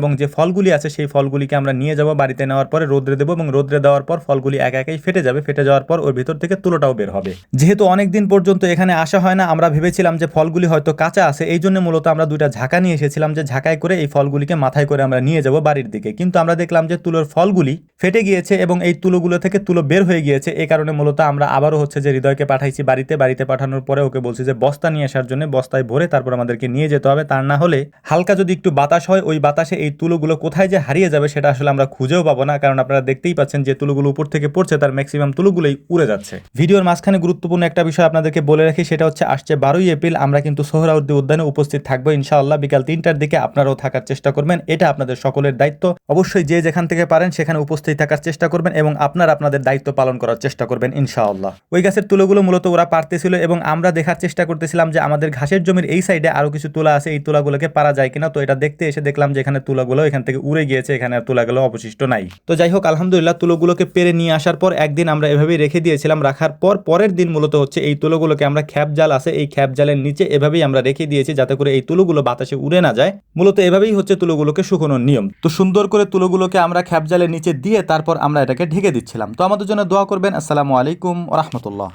এবং যে ফলগুলি আছে সেই ফলগুলিকে আমরা নিয়ে যাব, বাড়িতে নেওয়ার পরে রোদ্রে দেবো এবং রোদ্রে দেওয়ার পর ফলগুলি একা একাই ফেটে যাবে। ফেটে যাওয়ার পর ওর ভিতর থেকে তুলোটাও বের হবে। যেহেতু অনেক দিন পর্যন্ত এখানে আসা হয় না, আমরা ভেবেছিলাম যে ফলগুলি হয়তো কাঁচা আছে, এই জন্য মূলত আমরা দুইটা ঝাঁকা নিয়ে এসেছিলাম যে ঝাঁকায় করে এই ফলগুলিকে মাথায় করে আমরা নিয়ে যাব বাড়ির দিকে। কিন্তু আমরা দেখলাম যে তুলোর ফলগুলি ফেটে গিয়েছে এবং এই তুলোগুলো থেকে তুলো বের হয়ে গিয়েছে। এই কারণে মূলত আমরা আবারও যে হৃদয়কে পাঠাইছি বাড়িতে পাঠানোর পরে ওকে বলছি যে বস্তা নিয়ে আসার জন্য, বস্তায় ভরে তারপর আমাদেরকে নিয়ে যেতে হবে। তার না হলে হালকা যদি একটু বাতাস হয়, ওই বাতাসে এই তুলোগুলো কোথায় যে হারিয়ে যাবে সেটা আসলে আমরা খুঁজেও পাবো না। কারণ আপনারা দেখতেই পাচ্ছেন যে তুলোগুলো উপর থেকে পড়ছে, তার ম্যাক্সিমাম তুলোগুলোই উড়ে যাচ্ছে। ভিডিওর মাঝখানে গুরুত্বপূর্ণ একটা বিষয় আপনাদেরকে বলে রাখি, সেটা হচ্ছে আসছে 12ই এপ্রিল আমরা কিন্তু সোহরাওয়ার্দী উদ্যানে উপস্থিত থাকবো ইনশাআল্লাহ বিকাল 3টার দিকে। আপনারাও থাকার চেষ্টা করবেন, এটা আপনাদের সকলের দায়িত্ব। অবশ্যই যে যেখান থেকে পারেন সেখানে উপস্থিত থাকার চেষ্টা করবেন এবং আপনারা আপনাদের দায়িত্ব পালন করার চেষ্টা করবেন ইনশাআল্লাহ। ওই গাছের তুলোগুলো মূলত ওরা পারতেছিল এবং আমরা দেখার চেষ্টা করতেছিলাম যে আমাদের ঘাসের জমির এই সাইডে আরো কিছু তুলা আছে, এই তুলাগুলোকে পারা যায় কিনা। তো এটা দেখতে এসে দেখলাম যে এখানে তুলাগুলো এখান থেকে উড়ে গিয়েছে, এখানে আর তুলাগুলো অবশিষ্ট নাই। তো যাই হোক, আলহামদুলিল্লাহ তুলোগুলোকে পেরে নিয়ে আসার পর একদিন আমরা এভাবেই রেখে দিয়েছিলাম। রাখার পর পরের দিন মূলত এই তুলোগুলোকে আমরা খ্যাপ জাল আছে, এই খ্যাপ জালের নিচে এভাবেই আমরা রেখে দিয়েছি যাতে করে এই তুলোগুলো বাতাসে উড়ে না যায়। মূলত এভাবেই তুলোগুলোকে শুকানোর নিয়ম। তো সুন্দর করে তুলোগুলোকে আমরা খ্যাপ জালের নিচে দিয়ে তারপর আমরা এটাকে ঢেকে দিচ্ছিলাম। তো আমাদের জন্য দোয়া করবেন। আসসালামু আলাইকুম ওয়া রাহমাতুল্লাহ।